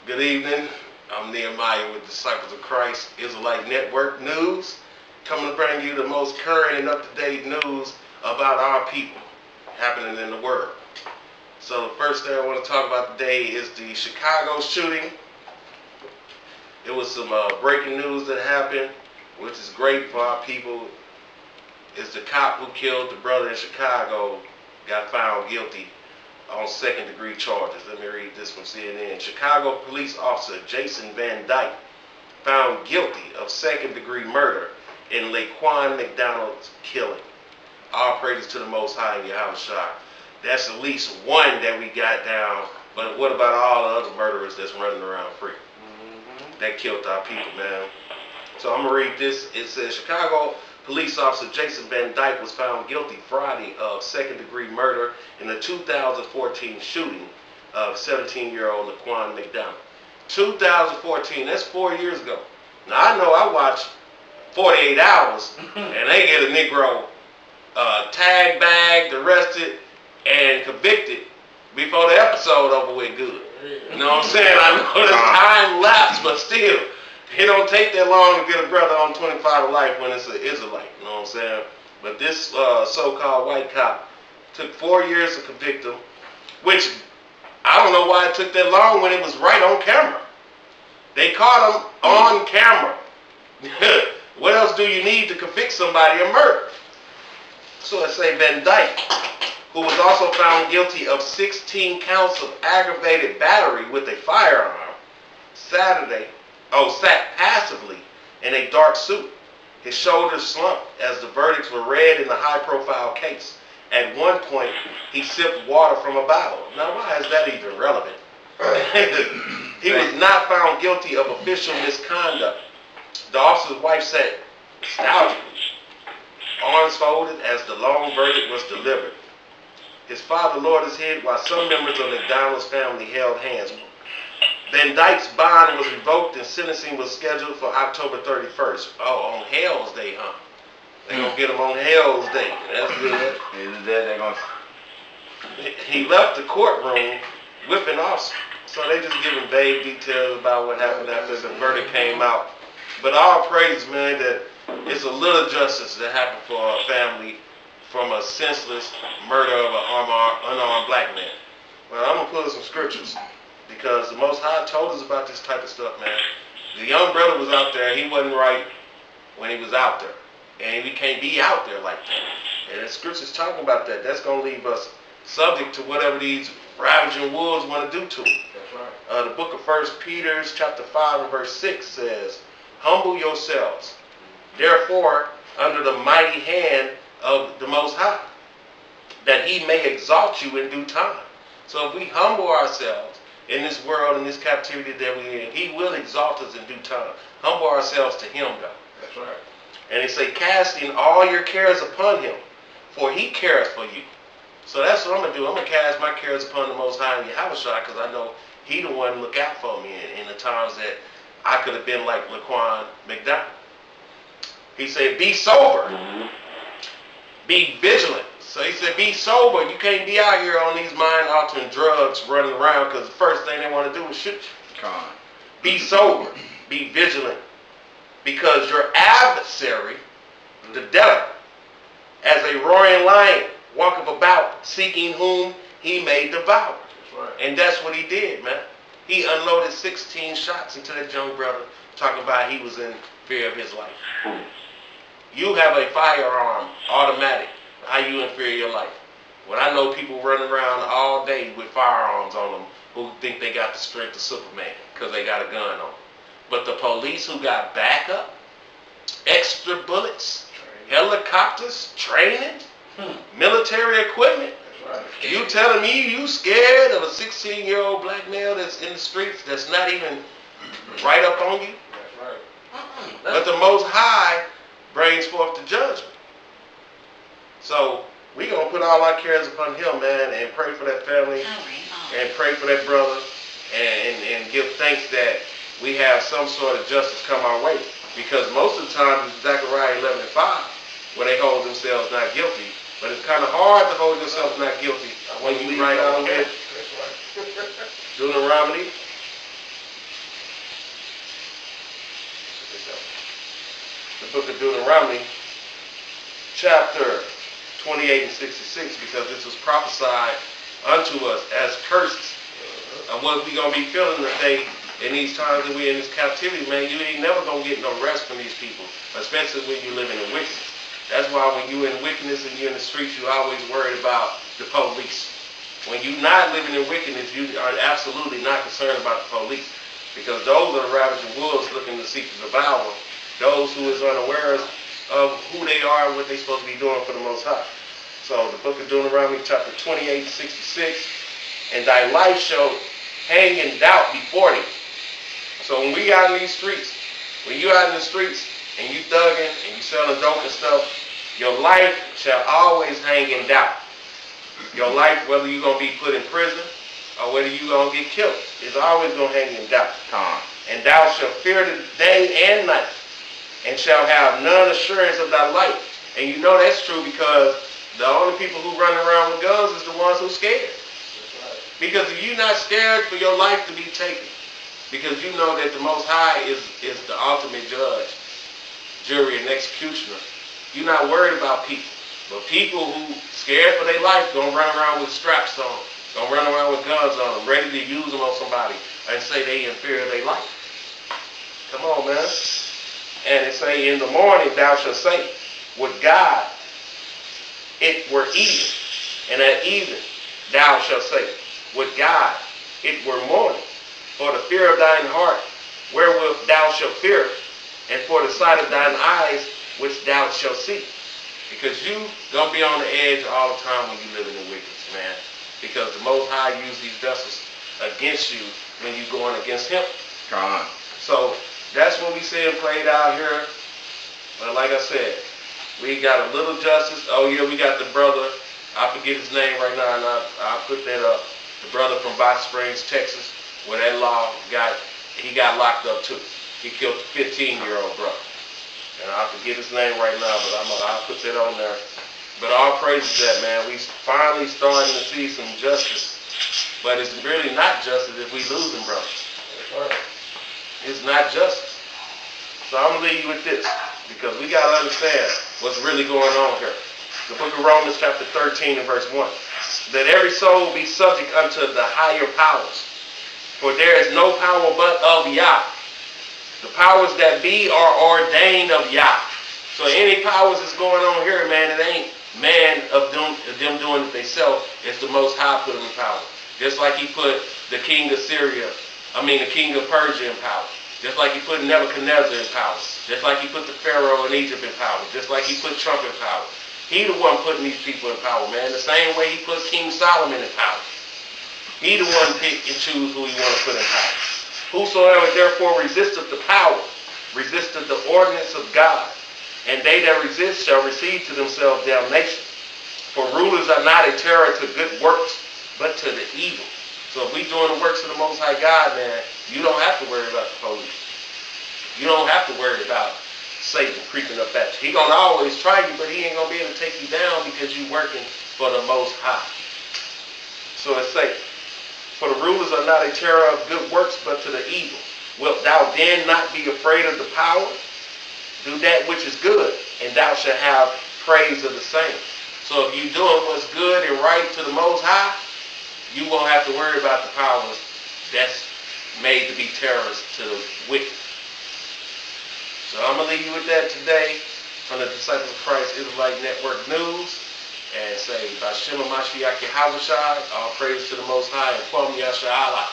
Good evening. I'm Nehemiah with Disciples of Christ Israelite Network News, coming to bring you the most current and up-to-date news about our people happening in the world. So the first thing I want to talk about today is the Chicago shooting. It was some breaking news that happened, which is great for our people. It's the cop who killed the brother in Chicago got found guilty on second-degree charges. Let me read this from CNN. Chicago police officer Jason Van Dyke found guilty of second-degree murder in LaQuan McDonald's killing. All praises to the Most High in Yahushua. That's at least one that we got down. But what about all the other murderers that's running around free? That killed our people, man. So I'm going to read this. It says, Chicago police officer Jason Van Dyke was found guilty Friday of second-degree murder in the 2014 shooting of 17-year-old LaQuan McDonald. 2014, that's 4 years ago. Now, I know I watched 48 Hours, and they get a Negro tag bagged, arrested, and convicted before the episode over with good. You know what I'm saying? I know there's time lapse, but still, it don't take that long to get a brother on 25 to life when it's an Israelite. You know what I'm saying? But this so-called white cop took 4 years to convict him, which I don't know why it took that long when it was right on camera. They caught him on camera. What else do you need to convict somebody of murder? So let's say Van Dyke, who was also found guilty of 16 counts of aggravated battery with a firearm, sat passively in a dark suit. His shoulders slumped as the verdicts were read in the high-profile case. At one point, he sipped water from a bottle. Now, why is that even relevant? He was not found guilty of official misconduct. The officer's wife sat nostalgically, arms folded as the long verdict was delivered. His father lowered his head while some members of McDonald's family held hands. Van Dyke's bond was revoked and sentencing was scheduled for October 31st. Oh, on Hell's Day, huh? They're going to get him on Hell's Day. That's good. He left the courtroom with an officer. So they just giving vague details about what happened after the verdict came out. But all praise, man, that it's a little justice that happened for a family from a senseless murder of an unarmed black man. Well, I'm going to pull some scriptures. Because the Most High told us about this type of stuff, man. The young brother was out there. He wasn't right when he was out there. And we can't be out there like that. And the scripture's talking about that. That's going to leave us subject to whatever these ravaging wolves want to do to him. That's right. The book of 1 Peter, chapter 5 and verse 6 says, Humble yourselves, therefore, under the mighty hand of the Most High, that he may exalt you in due time. So if we humble ourselves, in this world, in this captivity that we're in, he will exalt us in due time. Humble ourselves to him, God. That's right. And he say, casting all your cares upon him, for he careth for you. So that's what I'm going to do. I'm going to cast my cares upon the Most High in Yahushua, because I know he the one to look out for me in the times that I could have been like LaQuan McDonald. He said, be sober. Be vigilant. So he said, be sober. You can't be out here on these mind-altering drugs running around because the first thing they want to do is shoot you. Come on. Be sober. Be vigilant. Because your adversary, the devil, as a roaring lion, walketh about, seeking whom he may devour. That's right. And that's what he did, man. He unloaded 16 shots into that young brother, talking about he was in fear of his life. You have a firearm, automatic. How you in fear of your life? When I know people running around all day with firearms on them who think they got the strength of Superman because they got a gun on them. But the police who got backup, extra bullets, helicopters, training, military equipment. Right. You telling me you scared of a 16-year-old black male that's in the streets that's not even right up on you? That's right. But the Most High brings forth the judgment. So we're going to put all our cares upon him, man, and pray for that family and pray for that brother and give thanks that we have some sort of justice come our way. Because most of the time it's Zechariah 11 and 5 where they hold themselves not guilty. But it's kind of hard to hold yourself not guilty when you right on with Deuteronomy book of Deuteronomy, chapter 28 and 66, because this was prophesied unto us as curses of what we going to be feeling today in these times that we're in this captivity, man. You ain't never going to get no rest from these people, especially when you're living in wickedness. That's why when you're in wickedness and you're in the streets, you're always worried about the police. When you're not living in wickedness, you are absolutely not concerned about the police, because those are the ravaging wolves looking to seek to devour those who is unaware of who they are and what they're supposed to be doing for the Most High. So the book of Deuteronomy chapter 28, 66, and thy life shall hang in doubt before thee. So when we out in these streets, when you out in the streets and you thugging and you selling dope and stuff, your life shall always hang in doubt. Your life, whether you're going to be put in prison or whether you're going to get killed, is always going to hang in doubt. And thou shalt fear the day and night, and shall have none assurance of thy life. And you know that's true, because the only people who run around with guns is the ones who scared. Because if you're not scared for your life to be taken, because you know that the Most High is the ultimate judge, jury, and executioner, you're not worried about people. But people who scared for their life gonna run around with straps on, gonna run around with guns on them, ready to use them on somebody, and say they in fear of their life. Come on, man. And it say, in the morning thou shalt say, with God it were even, and at even thou shalt say, with God it were morning. For the fear of thine heart, wherewith thou shalt fear, and for the sight of thine eyes, which thou shalt see. Because you gonna be on the edge all the time when you live in the wickedness, man. Because the Most High used these vessels against you when you're going against Him. Come on. So that's what we see played out here. But like I said, we got a little justice. Oh yeah, we got the brother. I forget his name right now, and I'll put that up. The brother from Box Springs, Texas, where that law he got locked up too. He killed a 15-year-old brother. And I forget his name right now, but I'll put that on there. But all praise to that, man. We finally starting to see some justice. But it's really not justice if we losing brothers. It's not justice. So I'm going to leave you with this, because we got to understand what's really going on here. The book of Romans chapter 13 and verse 1. That every soul be subject unto the higher powers. For there is no power but of Yah. The powers that be are ordained of Yah. So any powers that's going on here, man, it ain't man of them doing it themselves. It's the Most High put them in power. Just like He put the king of the king of Persia in power. Just like He put Nebuchadnezzar in power. Just like He put the Pharaoh in Egypt in power. Just like He put Trump in power. He the one putting these people in power, man. The same way He put King Solomon in power. He the one pick and choose who He want to put in power. Whosoever therefore resisteth the power, resisteth the ordinance of God, and they that resist shall receive to themselves damnation. For rulers are not a terror to good works, but to the evil. So if we doing the works of the Most High God, man, you don't have to worry about the police. You don't have to worry about Satan creeping up at you. He gonna always try you, but he ain't gonna be able to take you down because you working for the Most High. So it's safe. For the rulers are not a terror of good works, but to the evil. Wilt thou then not be afraid of the power? Do that which is good, and thou shalt have praise of the same. So if you're doing what's good and right to the Most High, you won't have to worry about the powers that's made to be terrors to the wicked. So I'm going to leave you with that today from the Disciples of Christ Israelite Network News. And say, Bashima Mashiach Yahawashi, all praise to the Most High, and Kwam Yasha Allah.